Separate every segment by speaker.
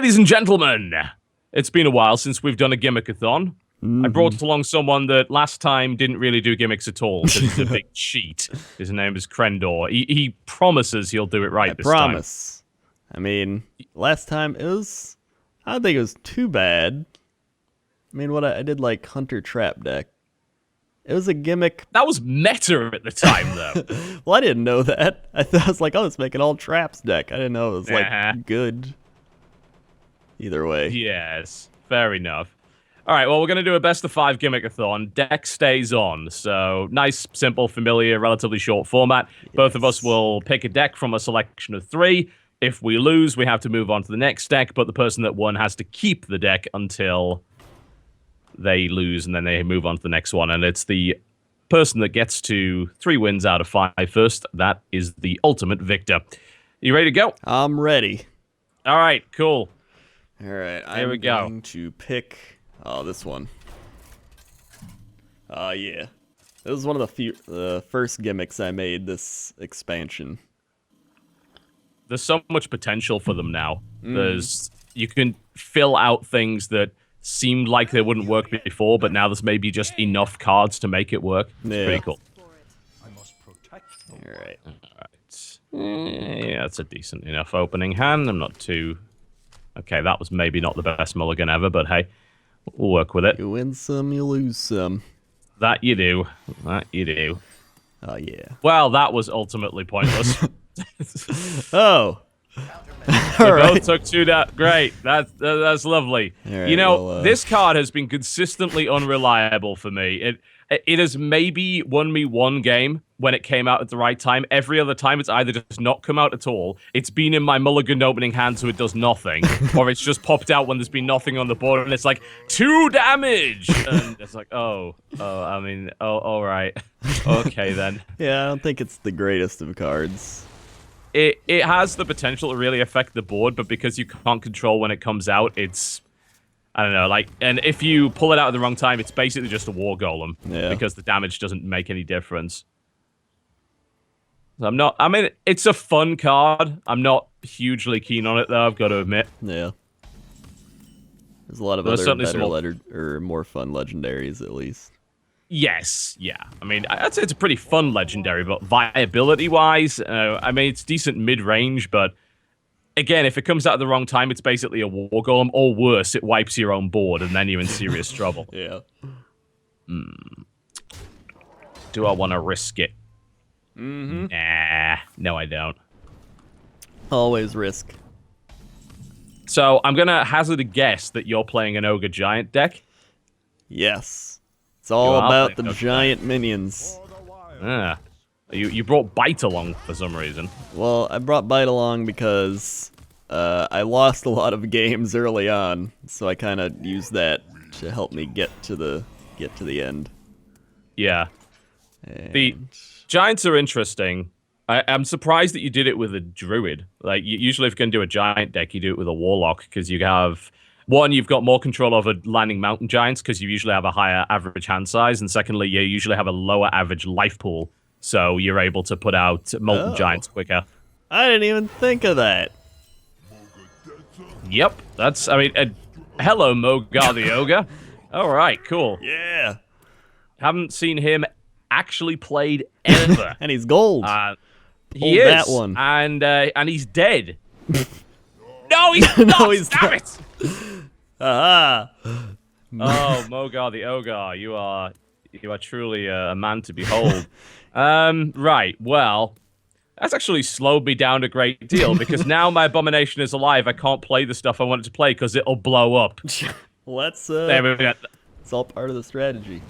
Speaker 1: Ladies and gentlemen, it's been a while since we've done a Gimmickathon. I brought along someone that last time didn't really do gimmicks at all, because he's a big cheat. His name is Crendor. He promises he'll do it right this time.
Speaker 2: I promise. I mean, last time I don't think it was too bad. I mean, I did like Hunter Trap deck. It was a gimmick.
Speaker 1: That was meta at the time, though.
Speaker 2: Well, I didn't know that. I was like, oh, let's make an all traps deck. I didn't know it was like good. Either way.
Speaker 1: Yes, fair enough. All right, well, we're going to do a best of 5 Gimmickathon. Deck stays on, so nice, simple, familiar, relatively short format. Yes. Both of us will pick a deck from a selection of 3. If we lose, we have to move on to the next deck, but the person that won has to keep the deck until they lose, and then they move on to the next one. And it's the person that gets to 3 wins out of 5 first. That is the ultimate victor. You ready to go? I'm
Speaker 2: ready.
Speaker 1: All right, cool.
Speaker 2: All right,
Speaker 1: here we go.
Speaker 2: I'm going to pick... Oh, this one. Yeah. This was one of the first gimmicks I made this expansion.
Speaker 1: There's so much potential for them now. You can fill out things that seemed like they wouldn't work before, but now there's maybe just enough cards to make it work. It's pretty cool.
Speaker 2: All right.
Speaker 1: Yeah, that's a decent enough opening hand. I'm not too... Okay, that was maybe not the best mulligan ever, but hey, we'll work with it.
Speaker 2: You win some, you lose some.
Speaker 1: That you do. That you do.
Speaker 2: Oh, yeah.
Speaker 1: Well, that was ultimately pointless.
Speaker 2: Oh.
Speaker 1: We both took 2 down. Great. That's lovely.
Speaker 2: Right,
Speaker 1: you know, this card has been consistently unreliable for me. It has maybe won me 1 game when it came out at the right time. Every other time, it's either just not come out at all, it's been in my mulligan opening hand, so it does nothing, or it's just popped out when there's been nothing on the board, and it's like, 2 damage! And it's like, all right. Okay, then.
Speaker 2: Yeah, I don't think it's the greatest of cards.
Speaker 1: It has the potential to really affect the board, but because you can't control when it comes out, it's... I don't know, like, and if you pull it out at the wrong time, it's basically just a war golem.
Speaker 2: Yeah.
Speaker 1: Because the damage doesn't make any difference. I mean, it's a fun card. I'm not hugely keen on it, though, I've got to admit.
Speaker 2: Yeah. There's a lot of other better or more fun legendaries, at least.
Speaker 1: Yes, yeah. I mean, I'd say it's a pretty fun legendary, but viability-wise, I mean, it's decent mid-range, but... Again, if it comes out at the wrong time, it's basically a war golem, or worse, it wipes your own board, and then you're in serious trouble.
Speaker 2: Yeah.
Speaker 1: Do I want to risk it?
Speaker 2: Mm-hmm.
Speaker 1: Nah, no I don't.
Speaker 2: Always risk.
Speaker 1: So, I'm going to hazard a guess that you're playing an Ogre Giant deck?
Speaker 2: Yes. It's all about the giant minions.
Speaker 1: Ah. You brought Bite along for some reason.
Speaker 2: Well, I brought Bite along because I lost a lot of games early on, so I kind of used that to help me get to the end.
Speaker 1: Yeah.
Speaker 2: And...
Speaker 1: The Giants are interesting. I'm surprised that you did it with a Druid. Like, usually if you're going to do a Giant deck, you do it with a Warlock, because you have... One, you've got more control over landing Mountain Giants, because you usually have a higher average hand size, and secondly, you usually have a lower average life pool. So you're able to put out Molten Giants quicker.
Speaker 2: I didn't even think of that.
Speaker 1: Yep, that's, I mean, hello, Mogar the Ogre. All right, cool.
Speaker 2: Yeah.
Speaker 1: Haven't seen him actually played ever.
Speaker 2: And he's gold.
Speaker 1: He is.
Speaker 2: That one.
Speaker 1: And he's dead. No, he's not.
Speaker 2: No, he's
Speaker 1: Damn
Speaker 2: not.
Speaker 1: it.
Speaker 2: Ah.
Speaker 1: Oh, Mogar the Ogre, you are truly a man to behold. Right, well, that's actually slowed me down a great deal, because now my Abomination is alive, I can't play the stuff I wanted to play, because it'll blow up.
Speaker 2: Well, that's,
Speaker 1: there we go.
Speaker 2: It's all part of the strategy.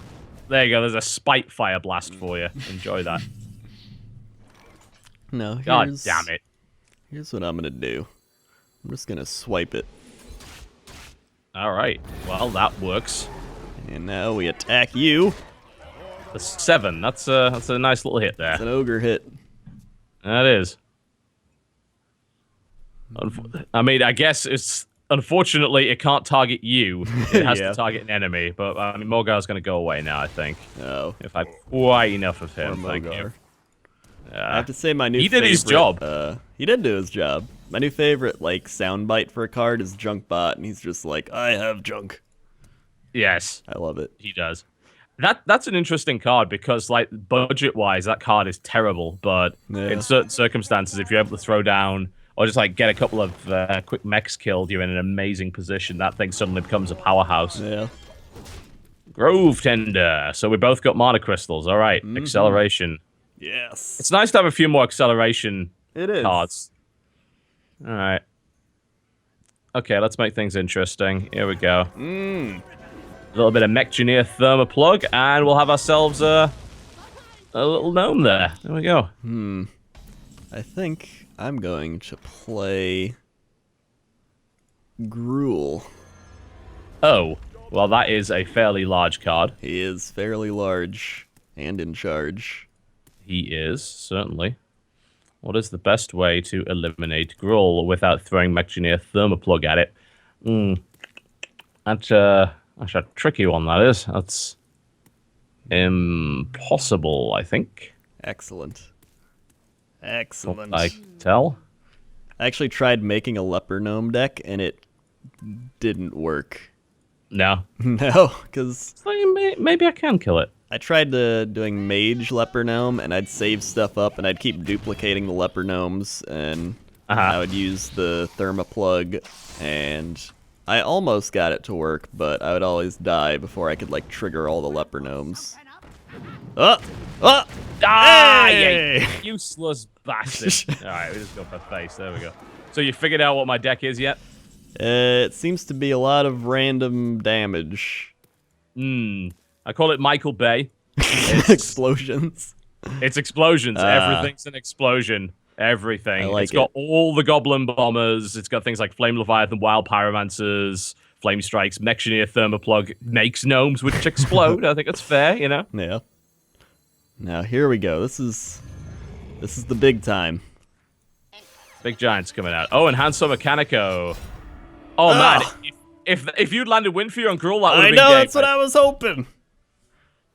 Speaker 1: There you go, there's a Spite Fire Blast for you. Enjoy that.
Speaker 2: No,
Speaker 1: God damn it.
Speaker 2: Here's what I'm gonna do. I'm just gonna swipe it.
Speaker 1: Alright, well, that works.
Speaker 2: And now we attack you.
Speaker 1: The 7, that's a nice little hit there.
Speaker 2: It's an ogre hit.
Speaker 1: That is. I mean, I guess it's... Unfortunately, it can't target you. It has to target an enemy. But, I mean, Mogar's going to go away now, I think.
Speaker 2: Oh.
Speaker 1: If I've quite enough of him, thank you.
Speaker 2: I have to say my new
Speaker 1: He did his job.
Speaker 2: He did do his job. My new favorite, like, soundbite for a card is Junkbot, and he's just like, I have junk.
Speaker 1: Yes,
Speaker 2: I love it.
Speaker 1: he does. That's an interesting card because, like, budget-wise, that card is terrible. But in certain circumstances, if you're able to throw down or just like get a couple of quick mechs killed, you're in an amazing position. That thing suddenly becomes a powerhouse.
Speaker 2: Yeah.
Speaker 1: Grove Tender. So we both got mana crystals. All right, acceleration.
Speaker 2: Yes.
Speaker 1: It's nice to have a few more acceleration cards. All right. Okay, let's make things interesting. Here we go. A little bit of Mechgineer Thermoplug, and we'll have ourselves a little gnome there. There we go.
Speaker 2: I think I'm going to play Gruel.
Speaker 1: Oh, well, that is a fairly large card.
Speaker 2: He is fairly large and in charge.
Speaker 1: He is, certainly. What is the best way to eliminate Gruel without throwing Mechgineer Thermoplug at it? That's a tricky one, that is. That's impossible, I think.
Speaker 2: Excellent. Excellent.
Speaker 1: I can tell.
Speaker 2: I actually tried making a leper gnome deck, and it didn't work.
Speaker 1: No.
Speaker 2: No, because
Speaker 1: maybe I can kill it.
Speaker 2: I tried doing mage leper gnome, and I'd save stuff up, and I'd keep duplicating the leper gnomes, and I would use the thermoplug, and I almost got it to work, but I would always die before I could like trigger all the leper gnomes.
Speaker 1: Hey! You useless bastard. Alright, we just go for face. There we go. So you figured out what my deck is yet?
Speaker 2: It seems to be a lot of random damage.
Speaker 1: I call it Michael Bay.
Speaker 2: Explosions.
Speaker 1: It's explosions. Everything's an explosion. Everything. It's got all the Goblin Bombers. It's got things like Flame Leviathan, Wild Pyromancers, Flame Strikes, Mechgineer Thermoplug, makes gnomes which explode. I think that's fair, you know?
Speaker 2: Yeah. Now, here we go. This is the big time.
Speaker 1: Big Giant's coming out. Oh, and Hanso Mechanico. Oh, man. If you'd landed Windfear on Gruel, that would have been
Speaker 2: I know,
Speaker 1: game,
Speaker 2: that's what I was hoping.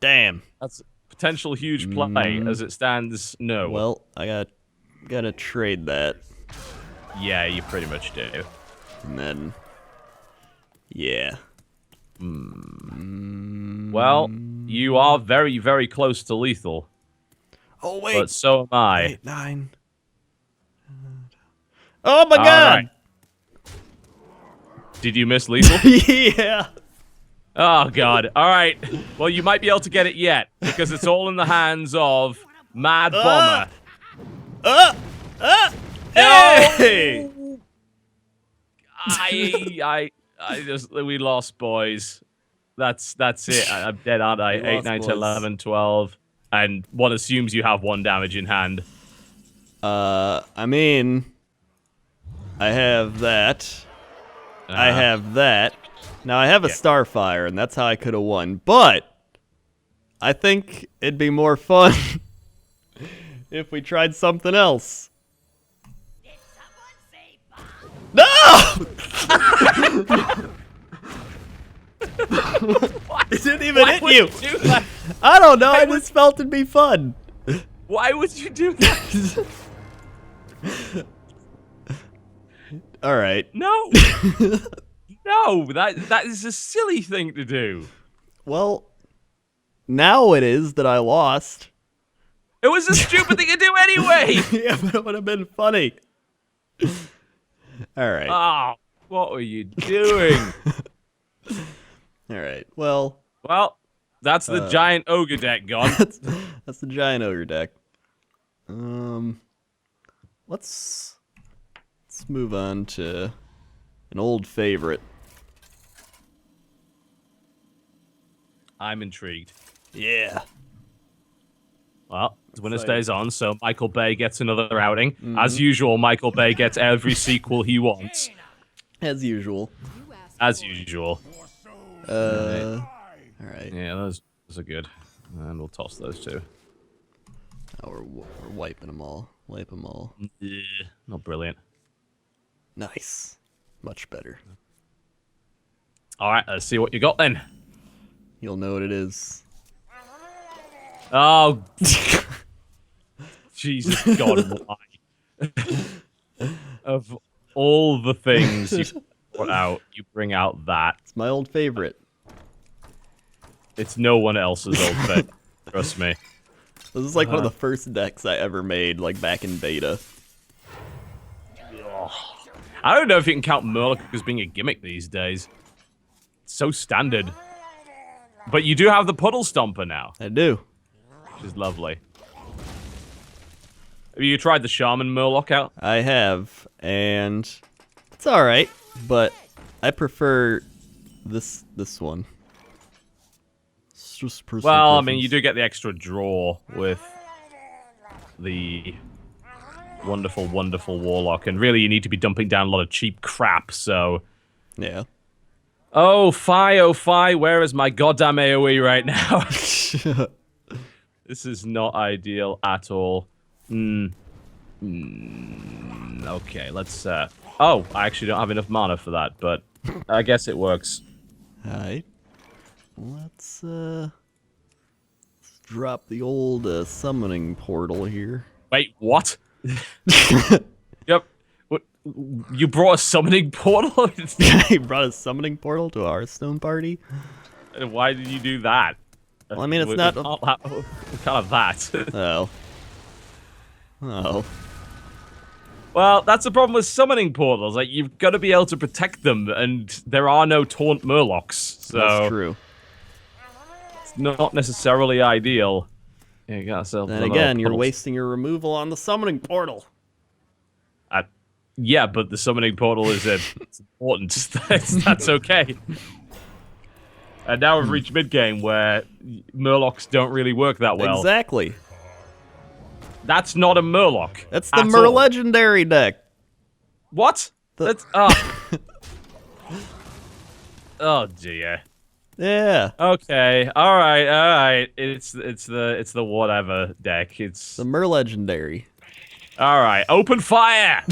Speaker 2: Damn.
Speaker 1: That's a potential huge play. As it stands, no.
Speaker 2: Well, I gotta trade that.
Speaker 1: Yeah, you pretty much do.
Speaker 2: And then, yeah.
Speaker 1: Well, you are very, very close to lethal.
Speaker 2: Oh, wait.
Speaker 1: But so am I.
Speaker 2: 8, 9. Oh, my God.
Speaker 1: Right. Did you miss lethal?
Speaker 2: Yeah.
Speaker 1: Oh, God. All right. Well, you might be able to get it yet, because it's all in the hands of Mad Bomber.
Speaker 2: Hey!
Speaker 1: We lost, boys. That's it. I'm dead, aren't I? 8, 9, 10, 11, 12. And one assumes you have 1 damage in hand.
Speaker 2: I mean, I have that. I have that. Now, I have a Starfire, and that's how I could have won. But I think it'd be more fun if we tried something else. No! It didn't even hit you.
Speaker 1: Do that?
Speaker 2: I don't know. I just felt it'd be fun.
Speaker 1: Why would you do that?
Speaker 2: All right.
Speaker 1: No. No, that is a silly thing to do.
Speaker 2: Well, now it is that I lost.
Speaker 1: It was a stupid thing to do anyway.
Speaker 2: Yeah, but it would have been funny. All right.
Speaker 1: Oh, what were you doing?
Speaker 2: All right. Well,
Speaker 1: that's the giant ogre deck gone.
Speaker 2: that's the giant ogre deck. Let's move on to an old favorite.
Speaker 1: I'm intrigued.
Speaker 2: Yeah.
Speaker 1: Well, the winner stays on, so Michael Bay gets another outing. As usual, Michael Bay gets every sequel he wants.
Speaker 2: As usual.
Speaker 1: As usual.
Speaker 2: All right.
Speaker 1: Yeah, those are good. And we'll toss those two.
Speaker 2: Oh, we're wiping them all. Wipe them all.
Speaker 1: Yeah, not brilliant.
Speaker 2: Nice. Much better.
Speaker 1: All right, let's see what you got then.
Speaker 2: You'll know what it is.
Speaker 1: Oh. Jesus God, why? Of all the things you put out, you bring out that.
Speaker 2: It's my old favorite.
Speaker 1: It's no one else's old favorite. Trust me.
Speaker 2: This is like one of the first decks I ever made, like back in beta.
Speaker 1: I don't know if you can count Murloc as being a gimmick these days. It's so standard. But you do have the Puddle Stomper now.
Speaker 2: I do.
Speaker 1: Which is lovely. Have you tried the Shaman Murloc out?
Speaker 2: I have, and it's alright, but I prefer this one. It's just personal
Speaker 1: Well, I
Speaker 2: preference.
Speaker 1: mean, you do get the extra draw with the wonderful, wonderful Warlock, and really you need to be dumping down a lot of cheap crap, so...
Speaker 2: Yeah.
Speaker 1: Oh, Fi, where is my goddamn AoE right now? This is not ideal at all. Okay, let's, Oh, I actually don't have enough mana for that, but I guess it works.
Speaker 2: Alright. Let's drop the old summoning portal here.
Speaker 1: Wait, what? Yep. What? You brought a summoning portal?
Speaker 2: He brought a summoning portal to a Hearthstone party?
Speaker 1: Why did you do that?
Speaker 2: Well, I mean, it's
Speaker 1: We
Speaker 2: not...
Speaker 1: can't have that.
Speaker 2: Oh. Oh.
Speaker 1: Well, that's the problem with summoning portals. Like, you've got to be able to protect them, and there are no taunt Murlocs, so...
Speaker 2: That's true.
Speaker 1: It's not necessarily ideal. Yeah, you got yourself
Speaker 2: Then again, you're wasting your removal on the summoning portal.
Speaker 1: Yeah, but the summoning portal is it's important. That's okay. And now we've reached mid-game where Murlocs don't really work that well.
Speaker 2: Exactly.
Speaker 1: That's not a Murloc.
Speaker 2: That's the Legendary deck.
Speaker 1: What? That's... Oh. Oh, dear.
Speaker 2: Yeah.
Speaker 1: Okay. All right. It's the whatever deck. It's
Speaker 2: The Legendary.
Speaker 1: all right. Open fire.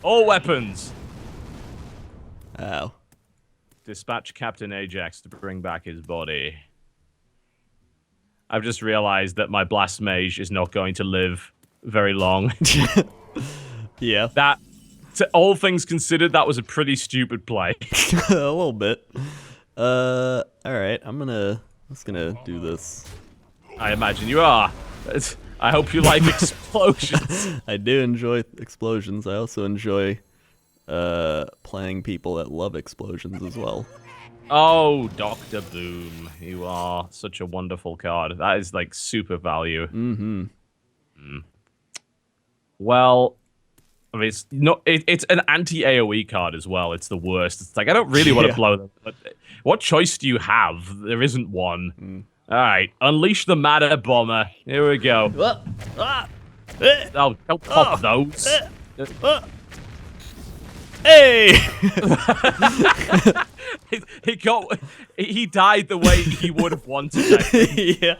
Speaker 1: All weapons.
Speaker 2: Oh.
Speaker 1: Dispatch Captain Ajax to bring back his body. I've just realized that my Blast Mage is not going to live very long.
Speaker 2: Yeah.
Speaker 1: That, to all things considered, that was a pretty stupid play.
Speaker 2: A little bit. All right. I'm just gonna do this.
Speaker 1: I imagine you are. I hope you like explosions.
Speaker 2: I do enjoy explosions. I also enjoy playing people that love explosions as well.
Speaker 1: Oh, Dr. Boom. You are such a wonderful card. That is like super value.
Speaker 2: Mm-hmm.
Speaker 1: Well, I mean, it's an anti-AoE card as well. It's the worst. It's like, I don't really want to blow them. But what choice do you have? There isn't one. All right, unleash the Matter Bomber. Here we go. Oh, don't pop those.
Speaker 2: Hey!
Speaker 1: He died the way he would have wanted, I think.
Speaker 2: Yeah.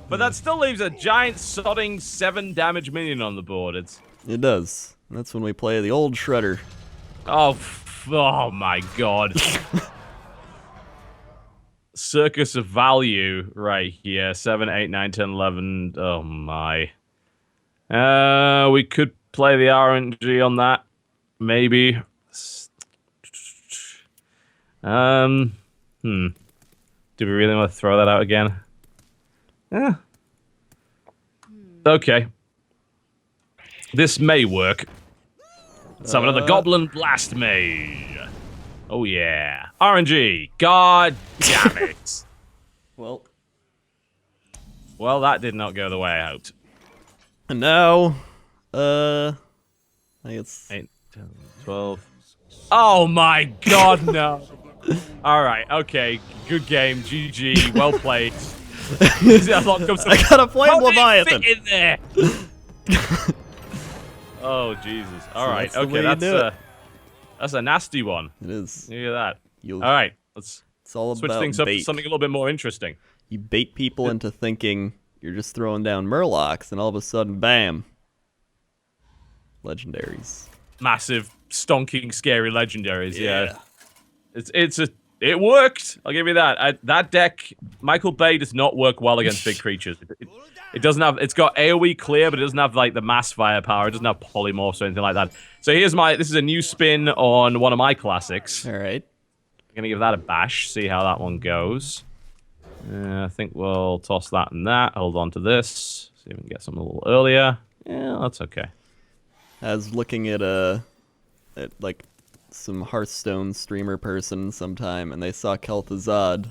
Speaker 1: But that still leaves a giant sodding 7 damage minion on the board.
Speaker 2: It does. That's when we play the old Shredder.
Speaker 1: Oh my god. Circus of value right here. 7, 8, 9, 10, 11. Oh my. We could play the RNG on that. Maybe. Do we really want to throw that out again? Yeah. Okay. This may work. Summon another Goblin Blast Mage. Oh yeah. RNG. God damn it.
Speaker 2: Well,
Speaker 1: that did not go the way I hoped.
Speaker 2: and now, I think it's
Speaker 1: 8, 10, 12. Oh my god, no. Alright, okay. Good game. GG. Well played.
Speaker 2: I got a flame Leviathan.
Speaker 1: Fit in there? Oh Jesus! All right,
Speaker 2: that's the way
Speaker 1: okay,
Speaker 2: you do
Speaker 1: that's a nasty one.
Speaker 2: It is.
Speaker 1: Look at that.
Speaker 2: You'll,
Speaker 1: All right, let's
Speaker 2: It's all
Speaker 1: switch
Speaker 2: about
Speaker 1: things up to
Speaker 2: bait.
Speaker 1: something a little bit more interesting.
Speaker 2: You bait people into thinking you're just throwing down Murlocs, and all of a sudden, bam! Legendaries.
Speaker 1: Massive, stonking, scary legendaries. Yeah, it worked. I'll give you that. That deck, Michael Bay, does not work well against big creatures. It doesn't have. It's got AOE clear, but it doesn't have like the mass firepower. It doesn't have polymorphs or anything like that. So here's my. This is a new spin on one of my classics.
Speaker 2: All right.
Speaker 1: I'm gonna give that a bash. See how that one goes. I think we'll toss that and that. Hold on to this. See if we can get something a little earlier. Yeah, that's okay.
Speaker 2: I was looking at like some Hearthstone streamer person sometime, and they saw Kel'Thuzad,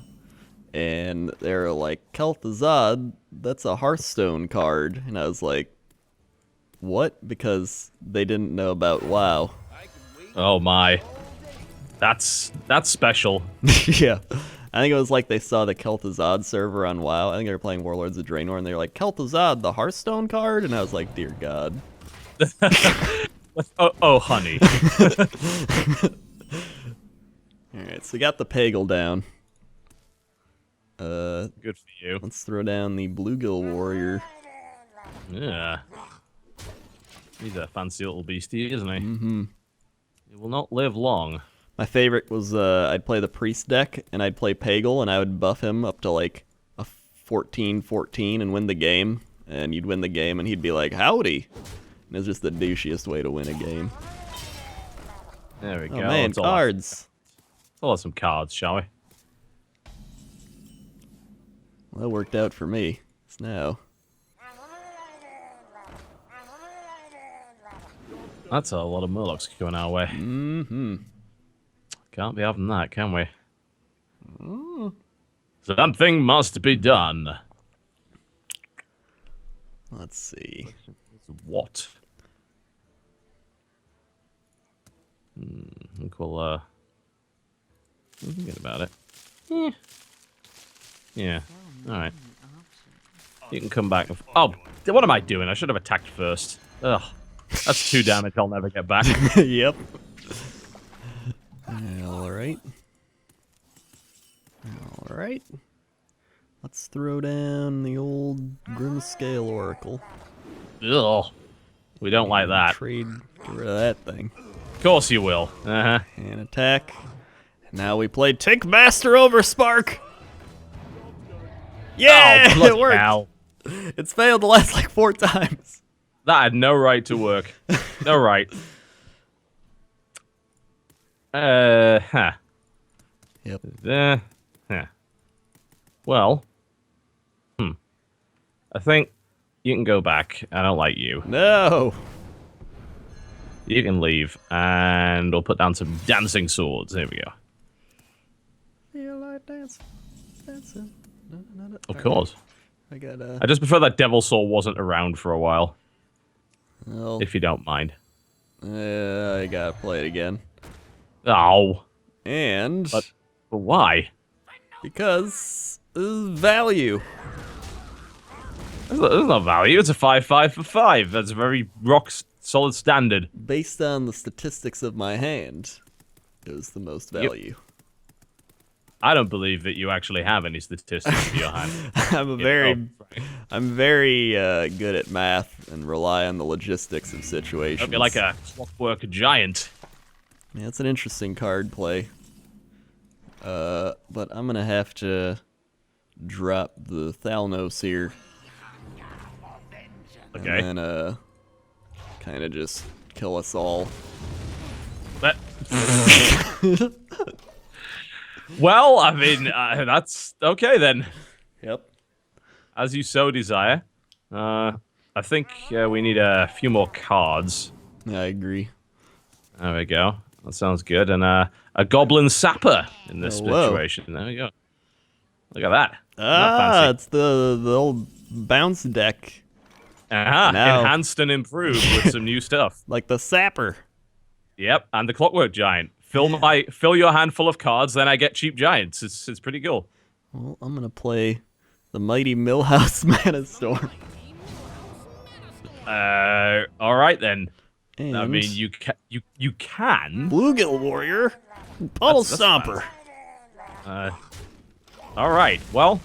Speaker 2: and they were like, "Kel'Thuzad, that's a Hearthstone card," and I was like, "What?" Because they didn't know about WoW.
Speaker 1: Oh my, that's special.
Speaker 2: Yeah. I think it was like they saw the Kel'Thuzad server on WoW. I think they were playing Warlords of Draenor, and they were like, "Kel'Thuzad, the Hearthstone card?" And I was like, "Dear God."
Speaker 1: oh, honey.
Speaker 2: Alright, so we got the Pagel down.
Speaker 1: Good for you.
Speaker 2: Let's throw down the Bluegill Warrior.
Speaker 1: Yeah. He's a fancy little beastie, isn't he?
Speaker 2: Mm-hmm.
Speaker 1: He will not live long.
Speaker 2: My favorite was I'd play the Priest deck, and I'd play Pagel, and I would buff him up to like a 14-14 and win the game. And you'd win the game, and he'd be like, "Howdy." And it's just the douchiest way to win a game.
Speaker 1: There we go.
Speaker 2: Oh man, cards.
Speaker 1: Let's pull out some cards, shall we?
Speaker 2: Well, that worked out for me. It's now.
Speaker 1: That's a lot of Murlocs going our way.
Speaker 2: Mm-hmm.
Speaker 1: Can't be having that, can we? Something must be done.
Speaker 2: Let's see.
Speaker 1: What? I think we'll forget about it. Yeah. Alright. You can come back. Oh, what am I doing? I should have attacked first. Ugh. That's 2 damage I'll never get back.
Speaker 2: Yep. Alright. Alright. Let's throw down the old Grimscale Oracle.
Speaker 1: Ugh. We don't like that.
Speaker 2: Trade, get rid of that thing.
Speaker 1: Of course you will. Uh-huh.
Speaker 2: And attack. And now we play Tinkmaster over Spark! Yeah!
Speaker 1: Oh,
Speaker 2: it worked!
Speaker 1: hell.
Speaker 2: It's failed the last like 4 times.
Speaker 1: That had no right to work. No right. Huh.
Speaker 2: Yep.
Speaker 1: Huh. Well. I think you can go back. I don't like you.
Speaker 2: No!
Speaker 1: You can leave, and we'll put down some dancing swords. There we go.
Speaker 2: You like dancing?
Speaker 1: Of course.
Speaker 2: I got
Speaker 1: I just prefer that Devil Sword wasn't around for a while.
Speaker 2: well,
Speaker 1: If you don't mind.
Speaker 2: I gotta play it again.
Speaker 1: Oh.
Speaker 2: And
Speaker 1: But why?
Speaker 2: because value.
Speaker 1: There's no value. It's a 5/5 for 5. That's a very solid standard.
Speaker 2: Based on the statistics of my hand, it was the most value.
Speaker 1: I don't believe that you actually have any statistics in your hand.
Speaker 2: I'm very good at math and rely on the logistics of situations.
Speaker 1: Don't be like a clockwork giant.
Speaker 2: Yeah, it's an interesting card play. But I'm gonna have to drop the Thalnos here.
Speaker 1: Okay.
Speaker 2: And then, kind of just kill us all.
Speaker 1: That... Well, I mean, that's okay then.
Speaker 2: Yep.
Speaker 1: As you so desire. I think we need a few more cards.
Speaker 2: Yeah, I agree.
Speaker 1: There we go. That sounds good. And a Goblin Sapper in this
Speaker 2: whoa.
Speaker 1: situation. There we go. Look at that.
Speaker 2: Ah, it's the old bounce deck.
Speaker 1: Uh-huh.
Speaker 2: Now-
Speaker 1: Enhanced and improved with some new stuff.
Speaker 2: Like the Sapper.
Speaker 1: Yep, and the Clockwork Giant. Fill your hand full of cards, then I get cheap giants. It's pretty cool.
Speaker 2: Well, I'm gonna play the Mighty Millhouse Mana Storm.
Speaker 1: All right then.
Speaker 2: And
Speaker 1: I mean, you can.
Speaker 2: Bluegill Warrior, Puddle
Speaker 1: That's
Speaker 2: Stomper.
Speaker 1: All right. Well,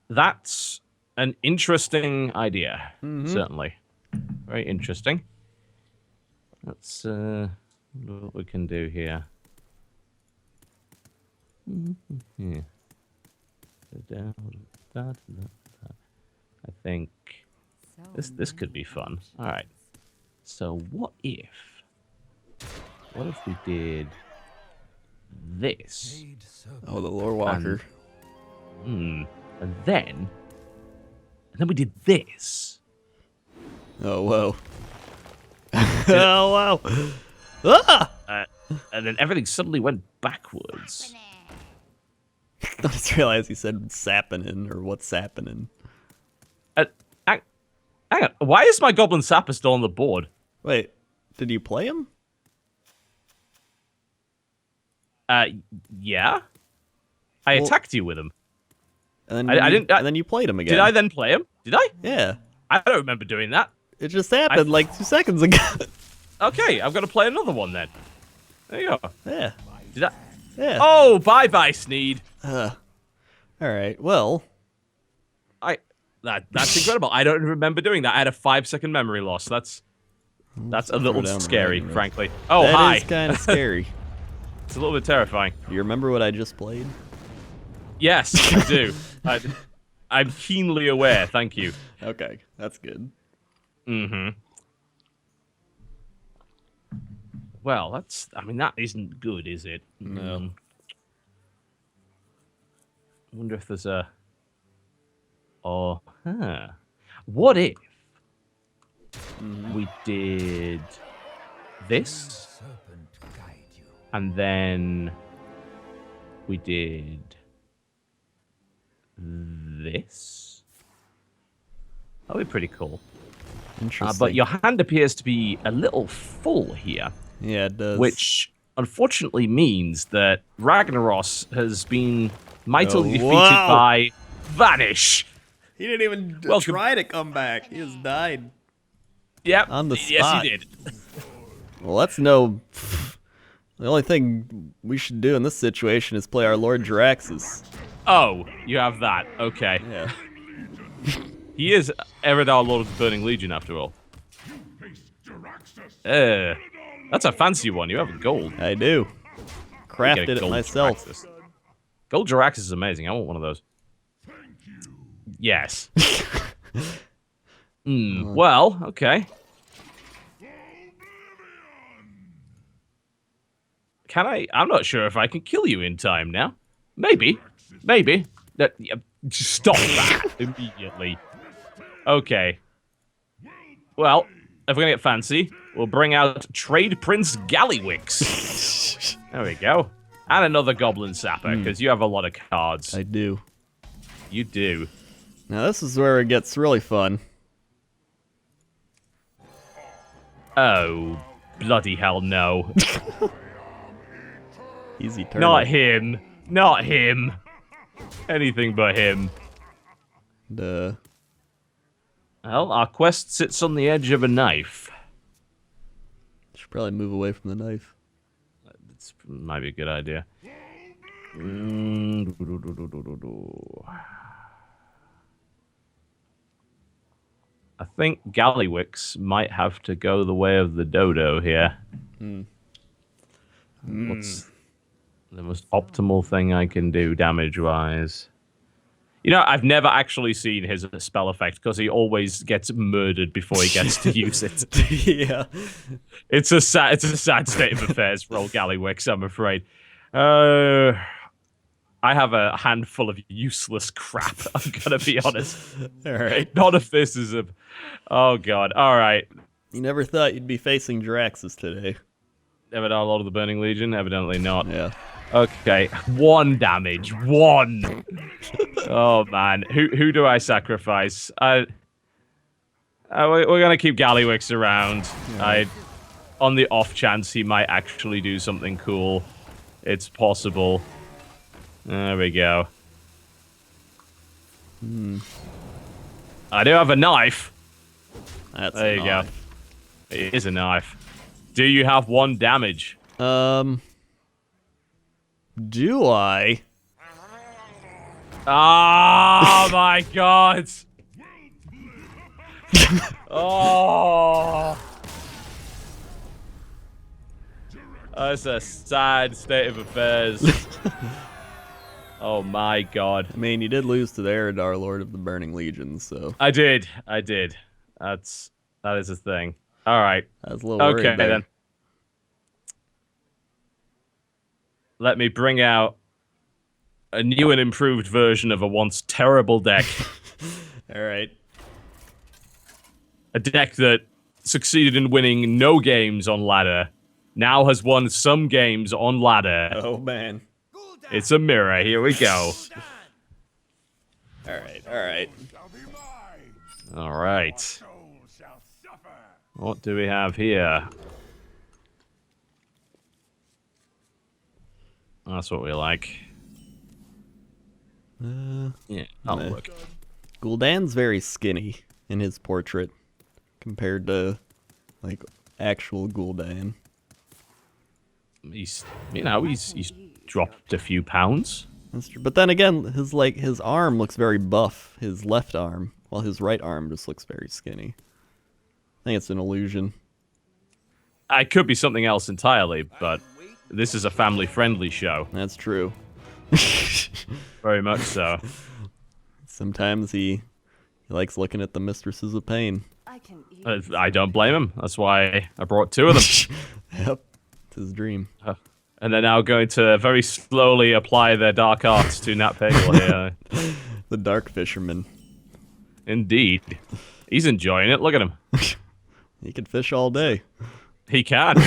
Speaker 1: that's an interesting idea. Certainly, very interesting. Let's see what we can do here. Yeah. I think this could be fun. All right. So what if we did this?
Speaker 2: Oh, the lore walker.
Speaker 1: And then we did this.
Speaker 2: Oh, whoa. Oh, wow. Ah!
Speaker 1: And then everything suddenly went backwards.
Speaker 2: I just realized he said sappening, or what's sappening.
Speaker 1: Hang on. Why is my Goblin Sapper still on the board?
Speaker 2: Wait, did you play him?
Speaker 1: Yeah. I attacked you with him.
Speaker 2: And then
Speaker 1: I didn't.
Speaker 2: And then you played him again.
Speaker 1: Did I then play him? Did I?
Speaker 2: Yeah.
Speaker 1: I don't remember doing that.
Speaker 2: It just happened like 2 seconds ago.
Speaker 1: Okay, I'm gonna play another one then. There you go.
Speaker 2: Yeah.
Speaker 1: Did I?
Speaker 2: Yeah.
Speaker 1: Oh, bye, Sneed.
Speaker 2: All right. Well.
Speaker 1: That's incredible. I don't remember doing that. I had a 5-second memory loss. That's a little scary, frankly. Oh, hi.
Speaker 2: That is kind of scary.
Speaker 1: It's a little bit terrifying.
Speaker 2: Do you remember what I just played?
Speaker 1: Yes, I do. I'm keenly aware. Thank you.
Speaker 2: Okay, that's good.
Speaker 1: Mm-hmm. Well, that isn't good, is it?
Speaker 2: No.
Speaker 1: I wonder if there's a... What if we did this, and then we did this? That would be pretty cool.
Speaker 2: Interesting.
Speaker 1: But your hand appears to be a little full here.
Speaker 2: Yeah, it does.
Speaker 1: Which unfortunately means that Ragnaros has been mightily defeated
Speaker 2: wow.
Speaker 1: by Vanish.
Speaker 2: He didn't even try to come back. He just died.
Speaker 1: Yep.
Speaker 2: On the spot.
Speaker 1: Yes, he did.
Speaker 2: Well, that's no... The only thing we should do in this situation is play our Lord Jiraxis.
Speaker 1: Oh, you have that. Okay.
Speaker 2: Yeah.
Speaker 1: He is Eredar, Lord of the Burning Legion, after all. That's a fancy one. You have gold.
Speaker 2: I do. Crafted it myself.
Speaker 1: Jiraxis. Gold Jiraxis is amazing. I want one of those. Yes. Well, okay. Can I? I'm not sure if I can kill you in time now. Maybe. Stop that immediately. Okay. Well, if we're gonna get fancy, we'll bring out Trade Prince Gallywix. There we go. And another Goblin Sapper, because you have a lot of cards.
Speaker 2: I do.
Speaker 1: You do.
Speaker 2: Now this is where it gets really fun.
Speaker 1: Oh, bloody hell no.
Speaker 2: Easy turn.
Speaker 1: Not him. Not him. Anything but him.
Speaker 2: Duh.
Speaker 1: Well, our quest sits on the edge of a knife.
Speaker 2: Should probably move away from the knife.
Speaker 1: That might be a good idea. I think Gallywix might have to go the way of the dodo here. What's the most optimal thing I can do damage-wise? You know, I've never actually seen his spell effect because he always gets murdered before he gets to use it.
Speaker 2: Yeah.
Speaker 1: It's a sad state of affairs for old Gallywix, I'm afraid. I have a handful of useless crap, I'm gonna be honest.
Speaker 2: Alright.
Speaker 1: None of this is a... Oh, God. Alright.
Speaker 2: You never thought you'd be facing Jiraxis today.
Speaker 1: Evidar, Lord of the Burning Legion? Evidently not.
Speaker 2: Yeah.
Speaker 1: Okay. 1 damage. 1! Oh, man. Who do I sacrifice? We're gonna keep Gallywix around.
Speaker 2: Yeah.
Speaker 1: On the off chance he might actually do something cool. It's possible. There we go. I do have a knife. There you go. It is a knife. Do you have 1 damage?
Speaker 2: Do I?
Speaker 1: Oh my god! Oh! That's a sad state of affairs. Oh my god.
Speaker 2: I mean, you did lose to the Eridar, Lord of the Burning Legions, so...
Speaker 1: I did. That is a thing. All right.
Speaker 2: I was a little worried there.
Speaker 1: Then. Let me bring out a new and improved version of a once terrible deck.
Speaker 2: All right.
Speaker 1: A deck that succeeded in winning no games on ladder, now has won some games on ladder.
Speaker 2: Oh, man.
Speaker 1: It's a mirror. Here we go.
Speaker 2: All right, all right.
Speaker 1: All right. What do we have here? That's what we like. Yeah, I'll look.
Speaker 2: Gul'dan's very skinny in his portrait compared to, like, actual Gul'dan.
Speaker 1: He's dropped a few pounds.
Speaker 2: That's true. But then again, his arm looks very buff, his left arm, while his right arm just looks very skinny. I think it's an illusion.
Speaker 1: It could be something else entirely, but this is a family-friendly show.
Speaker 2: That's true.
Speaker 1: Very much so.
Speaker 2: Sometimes he likes looking at the mistresses of pain.
Speaker 1: I don't blame him. That's why I brought two of them.
Speaker 2: Yep, it's his dream.
Speaker 1: And they're now going to very slowly apply their dark arts to Nat Pagel here.
Speaker 2: The Dark Fisherman.
Speaker 1: Indeed. He's enjoying it. Look at him.
Speaker 2: He can fish all day.
Speaker 1: He can.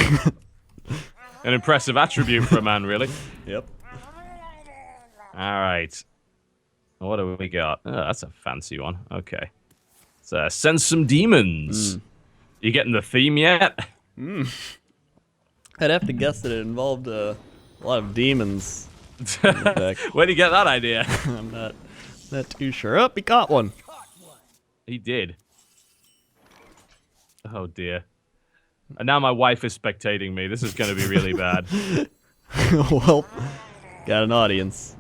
Speaker 1: An impressive attribute for a man, really.
Speaker 2: Yep.
Speaker 1: All right. What do we got? Oh, that's a fancy one. Okay. So, Send Some Demons. You getting the theme yet?
Speaker 2: I'd have to guess that it involved a lot of demons. Where
Speaker 1: do you get that idea?
Speaker 2: I'm not too sure. Oh, he caught one.
Speaker 1: He did. Oh, dear. And now my wife is spectating me. This is going to be really bad.
Speaker 2: Well, got an audience.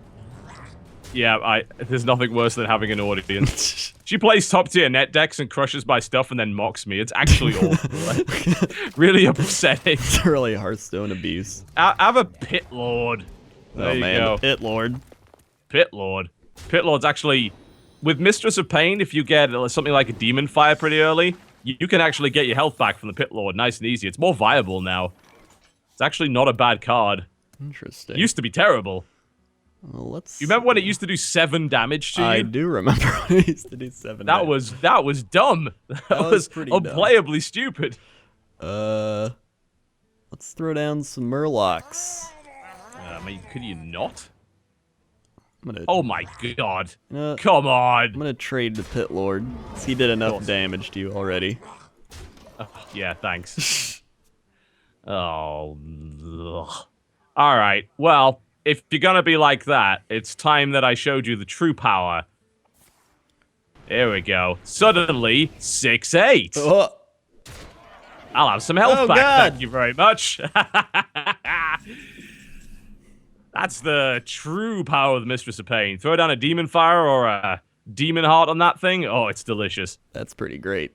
Speaker 1: Yeah, there's nothing worse than having an audience. She plays top-tier net decks and crushes my stuff and then mocks me. It's actually awful. Really upsetting.
Speaker 2: It's really Hearthstone abuse.
Speaker 1: Have a Pit Lord. There you go.
Speaker 2: The Pit Lord.
Speaker 1: Pit Lord. Pit Lord's actually... With Mistress of Pain, if you get something like a Demon Fire pretty early, you can actually get your health back from the Pit Lord nice and easy. It's more viable now. It's actually not a bad card.
Speaker 2: Interesting.
Speaker 1: It used to be terrible.
Speaker 2: Well,
Speaker 1: You remember when it used to do 7 damage to you?
Speaker 2: I do remember when it used to do 7 damage.
Speaker 1: That was dumb. That was
Speaker 2: pretty
Speaker 1: unplayably stupid.
Speaker 2: Let's throw down some Murlocs.
Speaker 1: I mean, could you not?
Speaker 2: I'm gonna,
Speaker 1: oh my god. Come on.
Speaker 2: I'm gonna trade the Pit Lord. He did enough damage to you already.
Speaker 1: Yeah, thanks. Oh. Ugh. Alright, well... If you're gonna be like that, it's time that I showed you the true power. Here we go. Suddenly, 6-8.
Speaker 2: Oh.
Speaker 1: I'll have some health back,
Speaker 2: God.
Speaker 1: thank you very much. That's the true power of the Mistress of Pain. Throw down a Demon Fire or a Demon Heart on that thing. Oh, it's delicious.
Speaker 2: That's pretty great.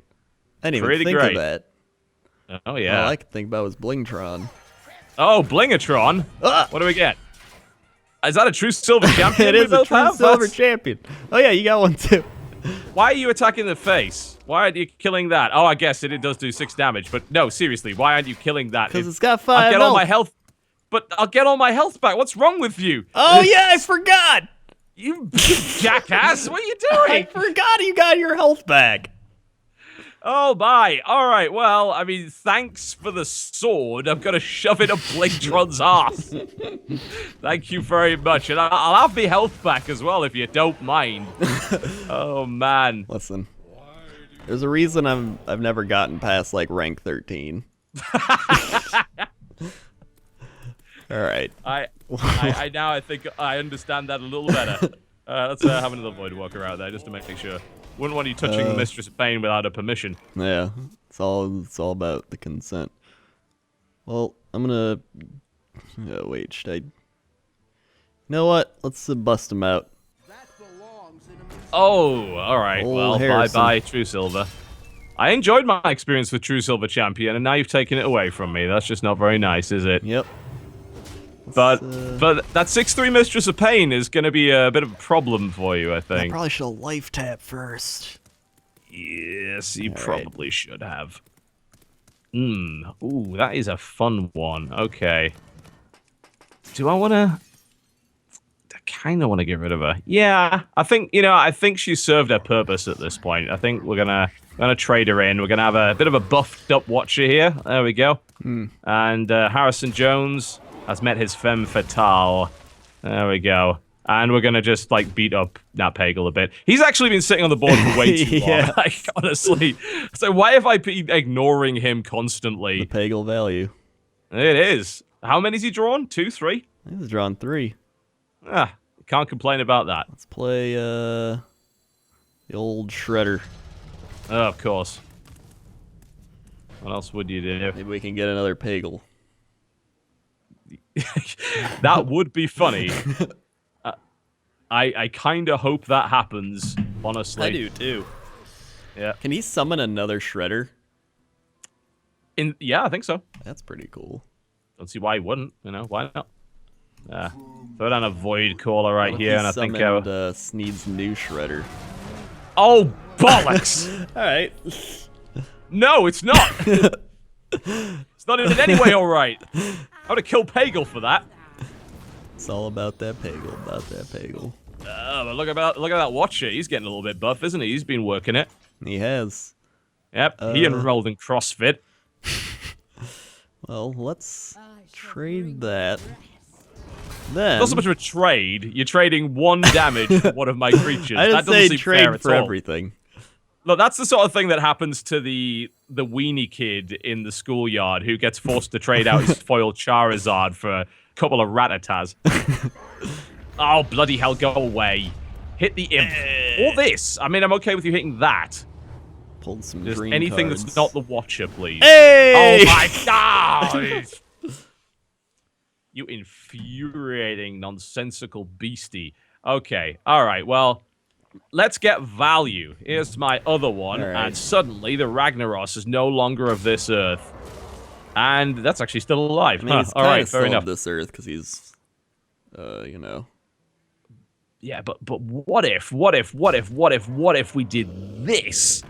Speaker 2: I didn't even think of that.
Speaker 1: Oh, yeah.
Speaker 2: All I could think about was Blingtron.
Speaker 1: Oh, Blingatron. What do we get? Is that a true silver champion?
Speaker 2: It is a true silver champion. Oh yeah, you got one too.
Speaker 1: Why are you attacking the face? Why aren't you killing that? Oh, I guess it does do 6 damage, but no, seriously, why aren't you killing that?
Speaker 2: Because it's got 5
Speaker 1: I'll get
Speaker 2: health.
Speaker 1: all my health, but I'll get all my health back. What's wrong with you?
Speaker 2: Oh yeah, I forgot.
Speaker 1: You jackass! What are you doing?
Speaker 2: I forgot you got your health back.
Speaker 1: Oh my! All right, well, I mean, thanks for the sword. I'm gonna shove it up Blingtron's ass. Thank you very much, and I'll have my health back as well if you don't mind. Oh man!
Speaker 2: Listen, there's a reason I've never gotten past like rank 13. All right.
Speaker 1: I now I think I understand that a little better. Let's have another Voidwalker out there just to make sure. Wouldn't want you touching the Mistress of Pain without her permission.
Speaker 2: Yeah, it's all about the consent. Well, I'm gonna. Oh, wait, should I? You know what? Let's bust him out.
Speaker 1: Oh, all right.
Speaker 2: Old
Speaker 1: well,
Speaker 2: Harrison.
Speaker 1: bye-bye, True Silver. I enjoyed my experience with True Silver Champion, and now you've taken it away from me. That's just not very nice, is it?
Speaker 2: Yep.
Speaker 1: But that 6/3 Mistress of Pain is going to be a bit of a problem for you, I
Speaker 2: I
Speaker 1: think.
Speaker 2: probably should have life tap first.
Speaker 1: Yes, you
Speaker 2: All
Speaker 1: probably should have. Ooh, that is a fun one. Okay. Do I want to... I kind of want to get rid of her. Yeah, I think, I think she served her purpose at this point. I think we're gonna trade her in. We're gonna have a bit of a buffed up Watcher here. There we go. And Harrison Jones has met his femme fatale. There we go. And we're gonna just like beat up Nat Pagel a bit. He's actually been sitting on the board for way too long.
Speaker 2: Yeah.
Speaker 1: Like, honestly. So why have I been ignoring him constantly?
Speaker 2: The Pagel value.
Speaker 1: It is. How many's he drawn? 2, 3?
Speaker 2: He's drawn 3.
Speaker 1: Can't complain about that.
Speaker 2: Let's play the old Shredder.
Speaker 1: Oh, of course. What else would you do?
Speaker 2: Maybe we can get another Pagel.
Speaker 1: That would be funny. I kind of hope that happens, honestly.
Speaker 2: I do too.
Speaker 1: Yeah.
Speaker 2: Can he summon another Shredder?
Speaker 1: Yeah, I think so.
Speaker 2: That's pretty cool.
Speaker 1: Don't see why he wouldn't. Why not? Throw down a Void Caller right
Speaker 2: What if
Speaker 1: here,
Speaker 2: he
Speaker 1: and I think...
Speaker 2: summoned, Sneed's new Shredder.
Speaker 1: Oh, bollocks!
Speaker 2: Alright.
Speaker 1: No, it's not! It's not in any way alright. I would have killed Pagel for that.
Speaker 2: It's all about that Pagel,
Speaker 1: But look at that Watcher. He's getting a little bit buff, isn't he? He's been working it.
Speaker 2: He has.
Speaker 1: Yep, he enrolled in CrossFit.
Speaker 2: Well, let's trade that. Then...
Speaker 1: Not so much of a trade. You're trading 1 damage for one of my creatures.
Speaker 2: I
Speaker 1: that
Speaker 2: didn't
Speaker 1: doesn't
Speaker 2: say
Speaker 1: seem
Speaker 2: trade
Speaker 1: fair
Speaker 2: for
Speaker 1: at all.
Speaker 2: everything.
Speaker 1: Look, that's the sort of thing that happens to the weenie kid in the schoolyard who gets forced to trade out his foiled Charizard for a couple of Rattatas. Oh, bloody hell, go away. Hit the imp. Or this. I mean, I'm okay with you hitting that.
Speaker 2: Pulled some
Speaker 1: Just
Speaker 2: green
Speaker 1: anything
Speaker 2: cards.
Speaker 1: that's not the Watcher, please.
Speaker 2: Hey!
Speaker 1: Oh my god! You infuriating, nonsensical beastie. Okay, alright, well, let's get value. Here's my other one, and suddenly the Ragnaros is no longer of this earth. And that's actually still alive.
Speaker 2: I mean, he's
Speaker 1: alright,
Speaker 2: fair
Speaker 1: fair
Speaker 2: enough.
Speaker 1: enough.
Speaker 2: This earth, because he's,
Speaker 1: Yeah, but what if we did this?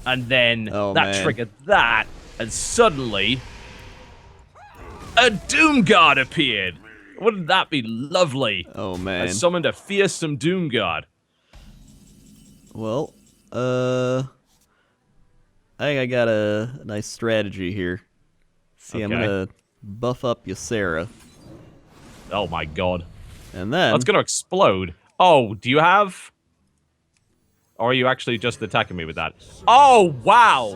Speaker 1: And then triggered that, and suddenly a Doomguard appeared. Wouldn't that be lovely?
Speaker 2: Oh, man.
Speaker 1: I summoned a fearsome Doomguard.
Speaker 2: Well, I think I got a nice strategy here. See, I'm gonna buff up Ysera.
Speaker 1: Oh my god.
Speaker 2: And then...
Speaker 1: That's gonna explode. Oh, do you have... Or are you actually just attacking me with that? Oh, wow!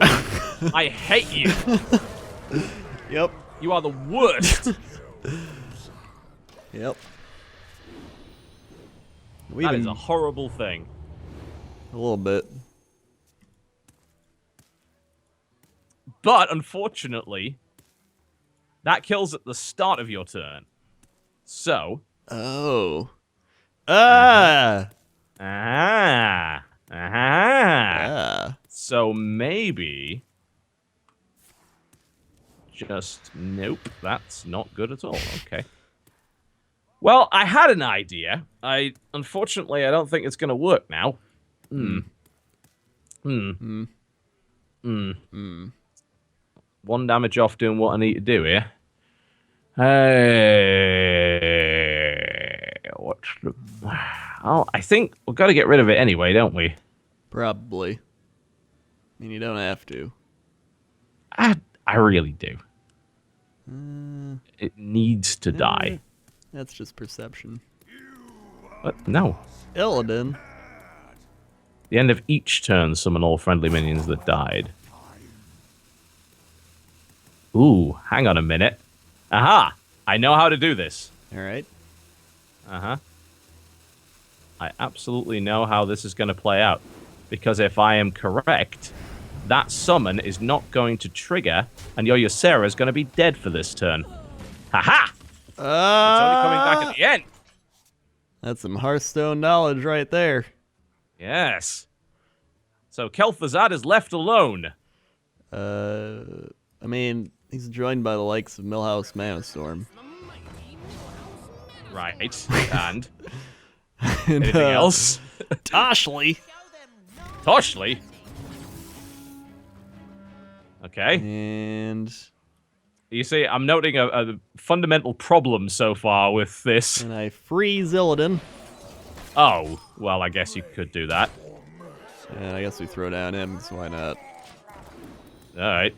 Speaker 1: I hate you.
Speaker 2: Yep.
Speaker 1: You are the worst.
Speaker 2: Yep.
Speaker 1: That is a horrible thing.
Speaker 2: A little bit.
Speaker 1: But, unfortunately, that kills at the start of your turn. So...
Speaker 2: Oh. Ah!
Speaker 1: Ah!
Speaker 2: Ah.
Speaker 1: So maybe... Just... Nope, that's not good at all. Okay. Well, I had an idea. Unfortunately, I don't think it's going to work now. 1 damage off doing what I need to do here. Hey, what's the... Oh, I think we've got to get rid of it anyway, don't we?
Speaker 2: Probably. I mean, you don't have to.
Speaker 1: I really do. It needs to die.
Speaker 2: That's just perception.
Speaker 1: What? No.
Speaker 2: Illidan.
Speaker 1: The end of each turn, summon all friendly minions that died. Ooh, hang on a minute. Aha! I know how to do this.
Speaker 2: Alright.
Speaker 1: Uh-huh. I absolutely know how this is going to play out. Because if I am correct, that summon is not going to trigger, and your Ysera is going to be dead for this turn. Ha-ha! It's only coming back at the end.
Speaker 2: That's some Hearthstone knowledge right there.
Speaker 1: Yes. So Kel'Thuzad is left alone.
Speaker 2: I mean, he's joined by the likes of Millhouse Manastorm.
Speaker 1: Right. And anything else?
Speaker 2: Toshly.
Speaker 1: Toshly. Okay.
Speaker 2: And
Speaker 1: You see, I'm noting a fundamental problem so far with this.
Speaker 2: and I freeze Illidan.
Speaker 1: Oh, well, I guess you could do that.
Speaker 2: And I guess we throw down him, so why not?
Speaker 1: Alright.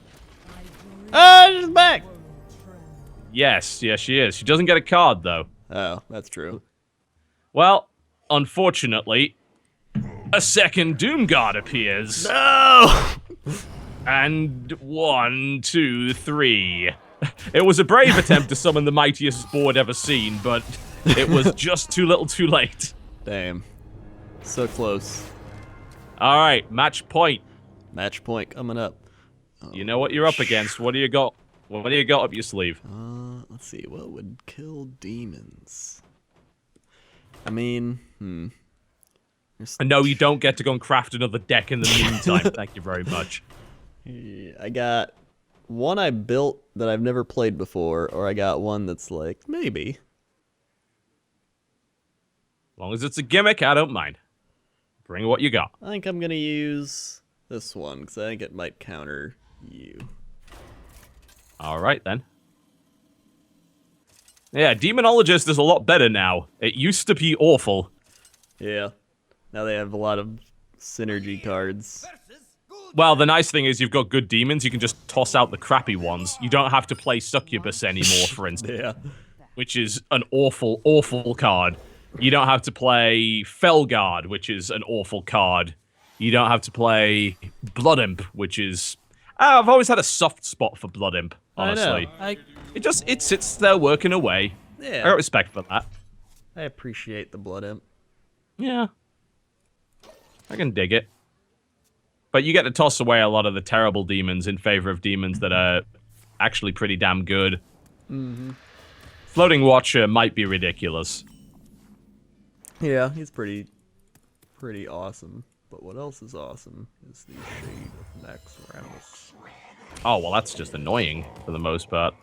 Speaker 2: Ah, she's back!
Speaker 1: Yes, she is. She doesn't get a card, though.
Speaker 2: Oh, that's true.
Speaker 1: Well, unfortunately, a second Doomguard appears.
Speaker 2: No!
Speaker 1: And 1, 2, 3. It was a brave attempt to summon the mightiest board ever seen, but it was just too little too late.
Speaker 2: Damn. So close.
Speaker 1: Alright, match point.
Speaker 2: Match point coming up.
Speaker 1: You know what you're up against. What do you got? What do you got up your sleeve?
Speaker 2: Let's see. What would kill demons? I mean,
Speaker 1: No, you don't get to go and craft another deck in the meantime. Thank you very much.
Speaker 2: Yeah, I got one I built that I've never played before, or I got one that's like, maybe.
Speaker 1: As long as it's a gimmick, I don't mind. Bring what you got.
Speaker 2: I think I'm going to use this one, because I think it might counter you.
Speaker 1: Alright, then. Yeah, Demonologist is a lot better now. It used to be awful.
Speaker 2: Yeah. Now they have a lot of synergy cards.
Speaker 1: Well, the nice thing is you've got good demons. You can just toss out the crappy ones. You don't have to play Succubus anymore, for instance.
Speaker 2: Yeah.
Speaker 1: Which is an awful, awful card. You don't have to play Felguard, which is an awful card. You don't have to play Blood Imp, which is... I've always had a soft spot for Blood Imp, honestly.
Speaker 2: I know.
Speaker 1: It sits there working away.
Speaker 2: Yeah.
Speaker 1: I got respect for that.
Speaker 2: I appreciate the Blood Imp.
Speaker 1: Yeah. I can dig it. But you get to toss away a lot of the terrible demons in favor of demons that are actually pretty damn good.
Speaker 2: Mm-hmm.
Speaker 1: Floating Watcher might be ridiculous.
Speaker 2: Yeah, he's pretty awesome. But what else is awesome is the Shade of Naxxramas.
Speaker 1: Oh, well, that's just annoying for the most part.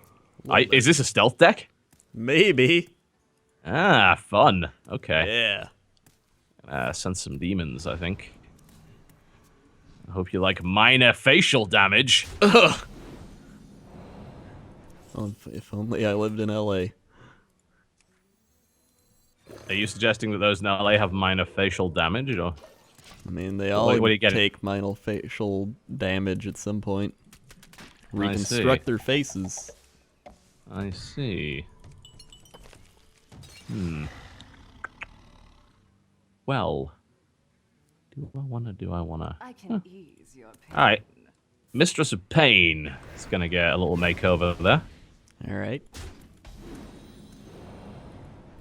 Speaker 1: Is this a stealth deck?
Speaker 2: Maybe.
Speaker 1: Ah, fun. Okay.
Speaker 2: Yeah.
Speaker 1: Send some demons, I think. I hope you like minor facial damage.
Speaker 2: Ugh. If only I lived in LA.
Speaker 1: Are you suggesting that those in LA have minor facial damage, or?
Speaker 2: I mean, they all
Speaker 1: What are you getting?
Speaker 2: take minor facial damage at some point. Reconstruct their faces.
Speaker 1: I see. Well, do I wanna?
Speaker 3: I can ease your pain.
Speaker 1: Alright. Mistress of Pain is gonna get a little makeover there.
Speaker 2: Alright.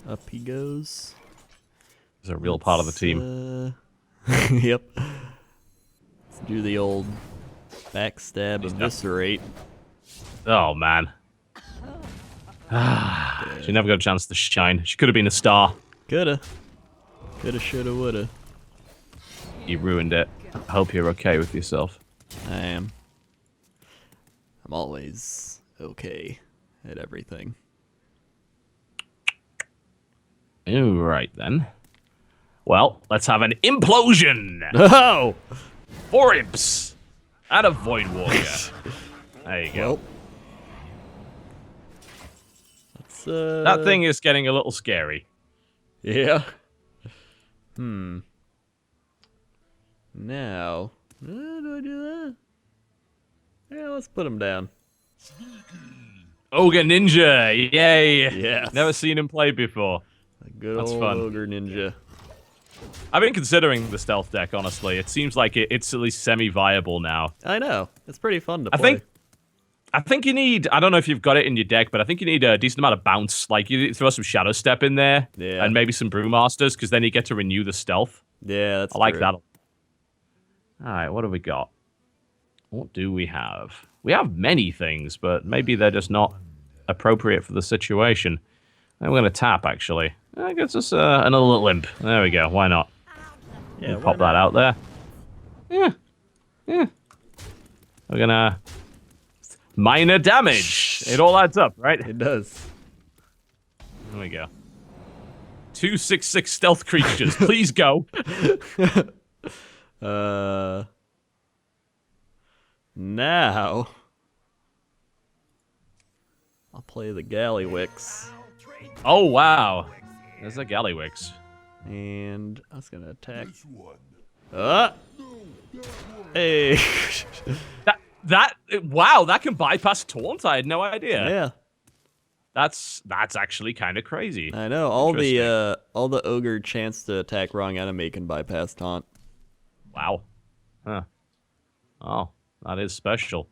Speaker 2: Up he goes.
Speaker 1: He's a real part of the team.
Speaker 2: Yep. Let's do the old backstab eviscerate.
Speaker 1: Oh, man. She never got a chance to shine. She could have been a star.
Speaker 2: Coulda. Coulda, shoulda, woulda.
Speaker 1: You ruined it. I hope you're okay with yourself.
Speaker 2: I am. I'm always okay at everything.
Speaker 1: Alright, then. Well, let's have an implosion!
Speaker 2: Oh!
Speaker 1: 4 imps! And a Void Warrior. There you go.
Speaker 2: Well, let's,
Speaker 1: That thing is getting a little scary.
Speaker 2: Yeah. Now, do I do that? Yeah, let's put him down.
Speaker 1: Ogre Ninja! Yay!
Speaker 2: Yes.
Speaker 1: Never seen him play before.
Speaker 2: A good
Speaker 1: That's
Speaker 2: old
Speaker 1: fun.
Speaker 2: Ogre Ninja.
Speaker 1: I've been considering the stealth deck, honestly. It seems like it's at least semi-viable now.
Speaker 2: I know. It's pretty fun to play.
Speaker 1: I think you need, I don't know if you've got it in your deck, but I think you need a decent amount of bounce. Like, you throw some Shadow Step in there,
Speaker 2: Yeah.
Speaker 1: and maybe some Brewmasters, because then you get to renew the stealth.
Speaker 2: Yeah, that's
Speaker 1: I like
Speaker 2: true.
Speaker 1: that. Alright, what do we got? What do we have? We have many things, but maybe they're just not appropriate for the situation. I'm going to tap, actually. That gets us another little imp. There we go, why not?
Speaker 2: Yeah,
Speaker 1: We'll pop that out there. Yeah. We're gonna... Minor damage! It all adds up, right?
Speaker 2: It does.
Speaker 1: There we go. 2/6/6 stealth creatures. Please go.
Speaker 2: Now I'll play the Gallywix.
Speaker 1: Oh, wow. There's a Gallywix.
Speaker 2: And I was gonna attack. Hey.
Speaker 1: Wow, that can bypass taunt. I had no idea.
Speaker 2: Yeah.
Speaker 1: That's actually kind of crazy.
Speaker 2: I know. All the ogre chance to attack wrong enemy can bypass taunt.
Speaker 1: Wow. Huh. Oh, that is special.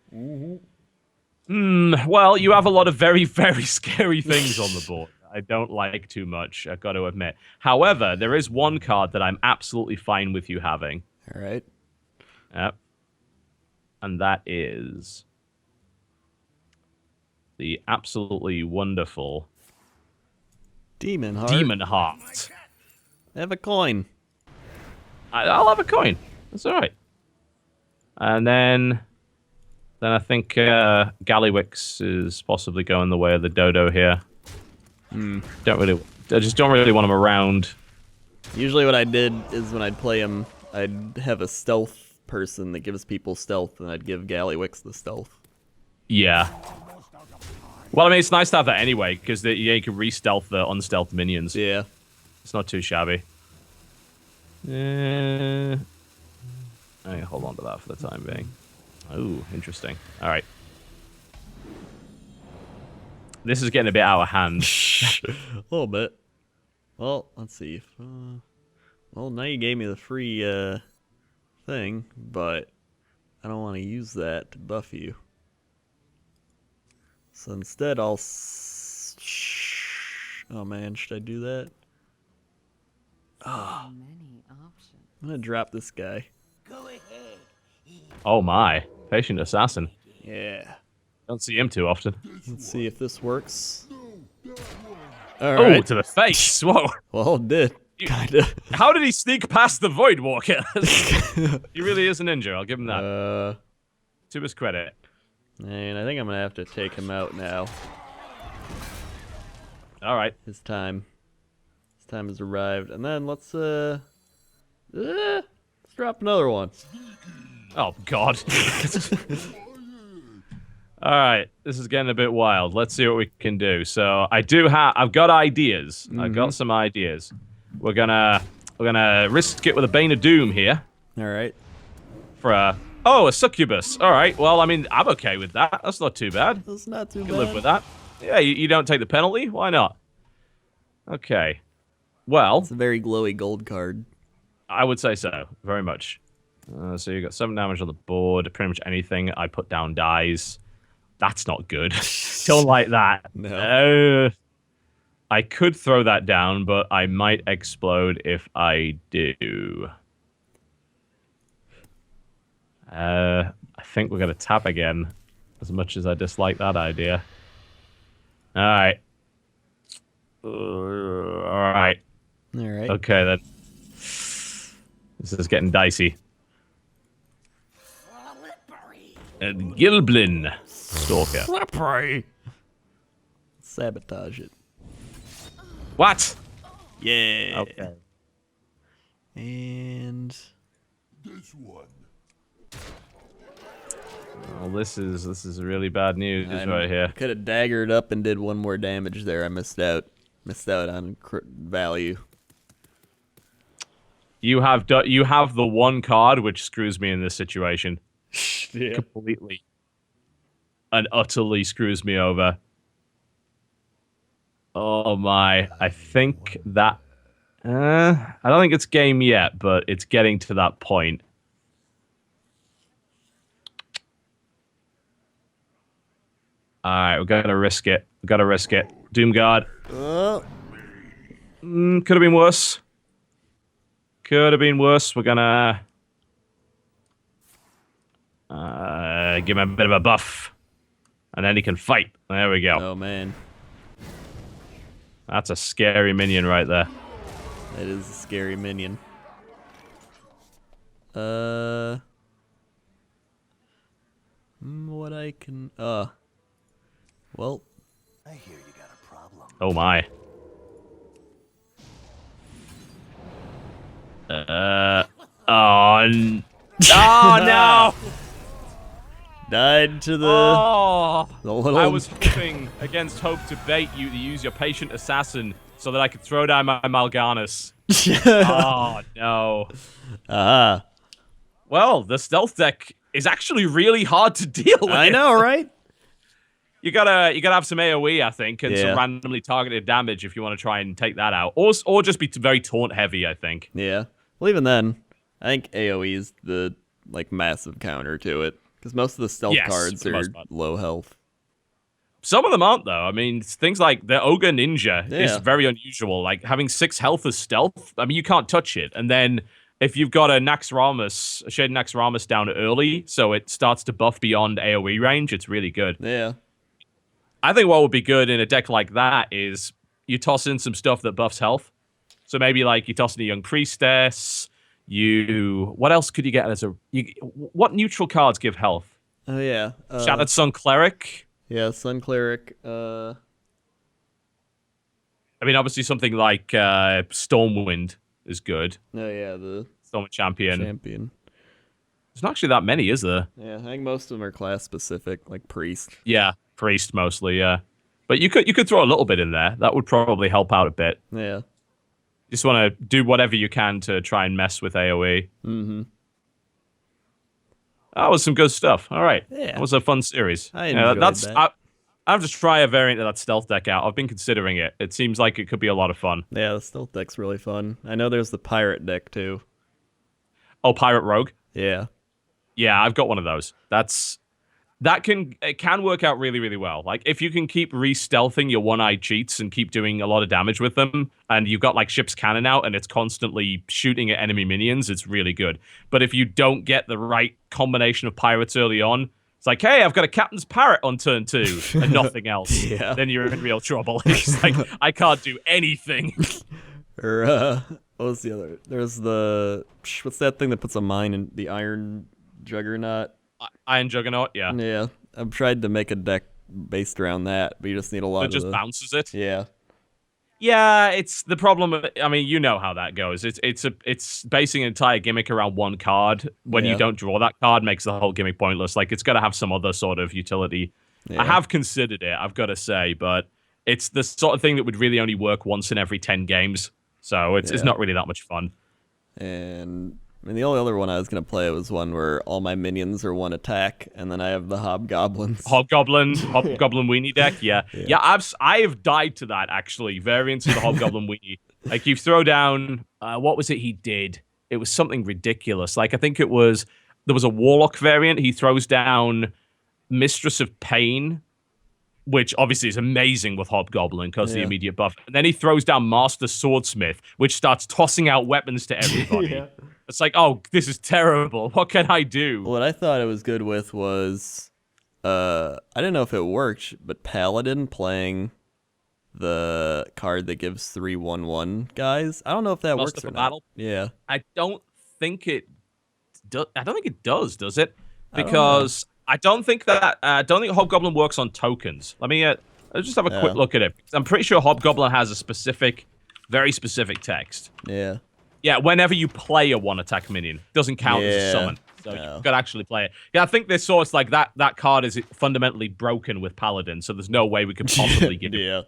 Speaker 1: Well, you have a lot of very, very scary things on the board. I don't like too much, I've got to admit. However, there is one card that I'm absolutely fine with you having.
Speaker 2: All right.
Speaker 1: Yep. And that is the absolutely wonderful
Speaker 2: Demon Heart.
Speaker 1: Demon Heart.
Speaker 2: Have a coin.
Speaker 1: I'll have a coin. That's all right. And then I think Gallywix is possibly going the way of the dodo here. I just don't really want him around.
Speaker 2: Usually what I did is when I'd play him, I'd have a stealth person that gives people stealth, and I'd give Gallywix the stealth.
Speaker 1: Yeah. Well, I mean, it's nice to have that anyway, because you can re-stealth the unstealthed minions.
Speaker 2: Yeah.
Speaker 1: It's not too shabby. I hold on to that for the time being. Ooh, interesting. All right. This is getting a bit out of hand.
Speaker 2: A little bit. Well, let's see. Well, now you gave me the free thing, but I don't want to use that to buff you. So instead, I'll... Oh man, should I do that? Oh. I'm gonna drop this guy.
Speaker 1: Oh my. Patient Assassin.
Speaker 2: Yeah.
Speaker 1: Don't see him too often.
Speaker 2: Let's see if this works.
Speaker 1: Oh,
Speaker 2: Alright.
Speaker 1: to the face. Whoa.
Speaker 2: Well, it did. Kinda.
Speaker 1: How did he sneak past the Void Walker? He really is a ninja, I'll give him that. To his credit.
Speaker 2: And I think I'm gonna have to take him out now.
Speaker 1: Alright.
Speaker 2: His time has arrived. And then let's drop another one.
Speaker 1: Oh, God. Alright, this is getting a bit wild. Let's see what we can do. So, I've got ideas. I've got some ideas. We're gonna risk it with a Bane of Doom here.
Speaker 2: Alright.
Speaker 1: For a succubus. Alright, well, I mean, I'm okay with that. That's not too bad.
Speaker 2: That's not too
Speaker 1: You
Speaker 2: bad.
Speaker 1: can live with that. Yeah, you don't take the penalty? Why not? Okay. Well,
Speaker 2: It's a very glowy gold card.
Speaker 1: I would say so. Very much. So you got 7 damage on the board. Pretty much anything I put down dies. That's not good. Don't like that.
Speaker 2: No.
Speaker 1: I could throw that down, but I might explode if I do. I think we're going to tap again, as much as I dislike that idea. Alright. Alright.
Speaker 2: Alright.
Speaker 1: Okay, then. This is getting dicey. And Gilblin. Stalker.
Speaker 2: Slippery. Sabotage it.
Speaker 1: What?
Speaker 2: Yeah.
Speaker 1: Okay.
Speaker 2: And
Speaker 3: This one.
Speaker 1: Well, this is really bad news right here.
Speaker 2: Could have daggered up and did one more damage there. I missed out. Missed out on value.
Speaker 1: You have the one card which screws me in this situation.
Speaker 2: Yeah.
Speaker 1: Completely and utterly screws me over. Oh my. I think that I don't think it's game yet, but it's getting to that point. Alright, we gotta risk it. We gotta risk it. Doomguard. Could have been worse. Could have been worse. We're gonna give him a bit of a buff. And then he can fight. There we go.
Speaker 2: Oh man.
Speaker 1: That's a scary minion right there.
Speaker 2: That is a scary minion. What I can well,
Speaker 3: I hear you got a problem.
Speaker 1: Oh my. Oh no!
Speaker 2: Died to the little...
Speaker 1: I was hoping against hope to bait you to use your patient assassin so that I could throw down my Mal'Ganis. Oh no. Well, the stealth deck is actually really hard to deal with.
Speaker 2: I know, right?
Speaker 1: You gotta have some AoE, I think, and some randomly targeted damage if you want to try and take that out, or just be very taunt heavy, I think.
Speaker 2: Yeah. Well, even then, I think AoE is the massive counter to it because most of the stealth cards are low health.
Speaker 1: Some of them aren't, though. I mean, things like the Ogre Ninja is very unusual. Like having 6 health as stealth. I mean, you can't touch it, and then if you've got a Shade Naxxramas down early, so it starts to buff beyond AoE range, it's really good.
Speaker 2: Yeah.
Speaker 1: I think what would be good in a deck like that is you toss in some stuff that buffs health. So maybe like you toss in a Young Priestess. What else could you get as a... what neutral cards give health?
Speaker 2: Oh, yeah.
Speaker 1: Shattered Sun Cleric.
Speaker 2: Yeah, Sun Cleric.
Speaker 1: I mean, obviously something like Stormwind is good.
Speaker 2: Oh, yeah, the...
Speaker 1: Stormwind Champion. There's not actually that many, is there?
Speaker 2: Yeah, I think most of them are class-specific, like Priest.
Speaker 1: Yeah. Priest mostly, yeah. But you could throw a little bit in there. That would probably help out a bit.
Speaker 2: Yeah.
Speaker 1: Just want to do whatever you can to try and mess with AoE.
Speaker 2: Mm-hmm.
Speaker 1: That was some good stuff. All right.
Speaker 2: Yeah.
Speaker 1: That was a fun series.
Speaker 2: I enjoyed that.
Speaker 1: I have to try a variant of that stealth deck out. I've been considering it. It seems like it could be a lot of fun.
Speaker 2: Yeah, the stealth deck's really fun. I know there's the pirate deck, too.
Speaker 1: Oh, Pirate Rogue?
Speaker 2: Yeah.
Speaker 1: Yeah, I've got one of those. It can work out really, really well. Like, if you can keep re-stealthing your one-eyed cheats and keep doing a lot of damage with them, and you've got, like, Ship's Cannon out and it's constantly shooting at enemy minions, it's really good. But if you don't get the right combination of pirates early on, it's like, hey, I've got a Captain's Parrot on turn 2 and nothing else. Then you're in real trouble. It's like, I can't do anything.
Speaker 2: Or, what was the other? There's the... What's that thing that puts a mine in the Iron Juggernaut?
Speaker 1: Iron Juggernaut, yeah.
Speaker 2: Yeah, I've tried to make a deck based around that, but you just need a lot
Speaker 1: of... It just bounces it?
Speaker 2: Yeah.
Speaker 1: Yeah, it's the problem. I mean, you know how that goes. It's basing an entire gimmick around one card. When you don't draw that card, makes the whole gimmick pointless. Like, it's got to have some other sort of utility. Yeah. I have considered it, I've got to say, but it's the sort of thing that would really only work once in every 10 games. So it's not really that much fun.
Speaker 2: And I mean, the only other one I was going to play was one where all my minions are one attack, and then I have the Hobgoblins.
Speaker 1: Hobgoblin Weenie deck, yeah. I've died to that, actually. Variants of the Hobgoblin Weenie. Like, you throw down, what was it he did? It was something ridiculous. Like, I think there was a Warlock variant. He throws down Mistress of Pain, which obviously is amazing with Hobgoblin because of the immediate buff. And then he throws down Master Swordsmith, which starts tossing out weapons to everybody. It's like, oh, this is terrible. What can I do?
Speaker 2: What I thought it was good with was, I didn't know if it worked, but Paladin playing the card that gives 3/1/1 guys. I don't know if that works or not. Battle? Yeah.
Speaker 1: I don't think it does it? Because I don't think Hobgoblin works on tokens. Let me let's just have a quick look at it. I'm pretty sure Hobgoblin has a very specific text.
Speaker 2: Yeah.
Speaker 1: Yeah, whenever you play a one-attack minion, it doesn't count as a summon. So you've got to actually play it. Yeah, I think this source, like, that card is fundamentally broken with Paladin, so there's no way we could possibly get it.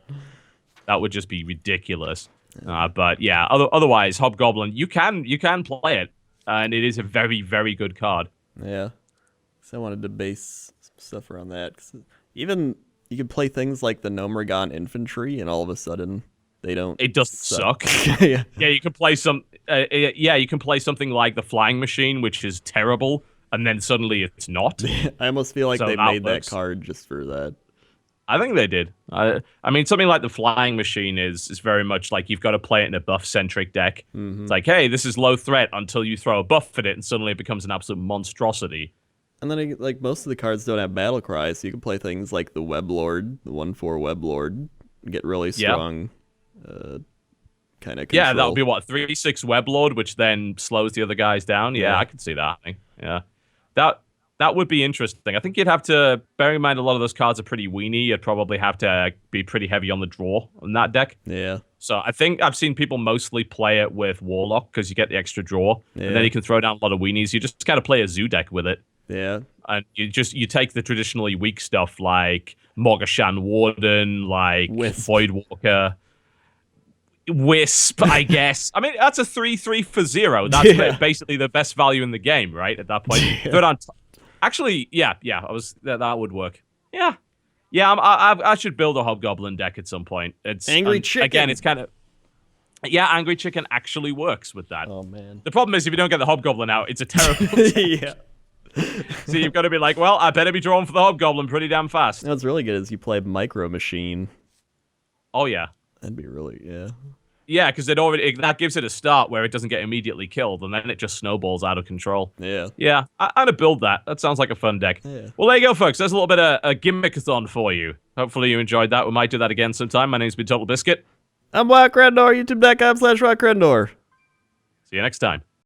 Speaker 1: That would just be ridiculous. But yeah, otherwise, Hobgoblin, you can play it, and it is a very, very good card.
Speaker 2: Yeah. So I wanted to base some stuff around that. 'Cause even you could play things like the Nomergon Infantry, and all of a sudden they don't.
Speaker 1: It doesn't suck.
Speaker 2: Yeah,
Speaker 1: you can play you can play something like the Flying Machine, which is terrible, and then suddenly it's not.
Speaker 2: I almost feel like they made that card just for that.
Speaker 1: I think they did. I mean, something like the Flying Machine is very much like you've got to play it in a buff-centric deck. Mm-hmm. It's like, hey, this is low threat until you throw a buff at it, and suddenly it becomes an absolute monstrosity.
Speaker 2: And then, like, most of the cards don't have battle cries, so you can play things like the Weblord, the 1/4 Weblord, and get really strong kind of control.
Speaker 1: Yeah, that would be, 3/6 Weblord, which then slows the other guys down. Yeah, I can see that happening. Yeah. That would be interesting. I think you'd have to bear in mind a lot of those cards are pretty weenie. You'd probably have to be pretty heavy on the draw on that deck.
Speaker 2: Yeah.
Speaker 1: So I think I've seen people mostly play it with Warlock because you get the extra draw, and then you can throw down a lot of weenies. You just kind of play a zoo deck with it.
Speaker 2: Yeah.
Speaker 1: And you take the traditionally weak stuff like Mogashan Warden, like
Speaker 2: Wisp.
Speaker 1: Voidwalker, Wisp, I guess. I mean, that's a 3/3 for 0. That's basically the best value in the game, right? At that point, throw down. Actually, yeah. That would work. Yeah. I should build a Hobgoblin deck at some point. It's
Speaker 2: Angry Chicken.
Speaker 1: Again, it's kind of. Yeah, Angry Chicken actually works with that.
Speaker 2: Oh man.
Speaker 1: The problem is if you don't get the Hobgoblin out, it's a terrible.
Speaker 2: Yeah.
Speaker 1: So you've got to be like, well, I better be drawing for the Hobgoblin pretty damn fast.
Speaker 2: What's really good is you play Micro Machine.
Speaker 1: Oh yeah.
Speaker 2: That'd be really
Speaker 1: Yeah, because that gives it a start where it doesn't get immediately killed, and then it just snowballs out of control.
Speaker 2: Yeah.
Speaker 1: I'm gonna build that. That sounds like a fun deck.
Speaker 2: Yeah.
Speaker 1: Well, there you go, folks. There's a little bit of a gimmick-a-thon for you. Hopefully you enjoyed that. We might do that again sometime. My name's been Totalbiscuit.
Speaker 2: I'm WoWcrendor, youtube.com/WoWcrendor.
Speaker 1: See you next time.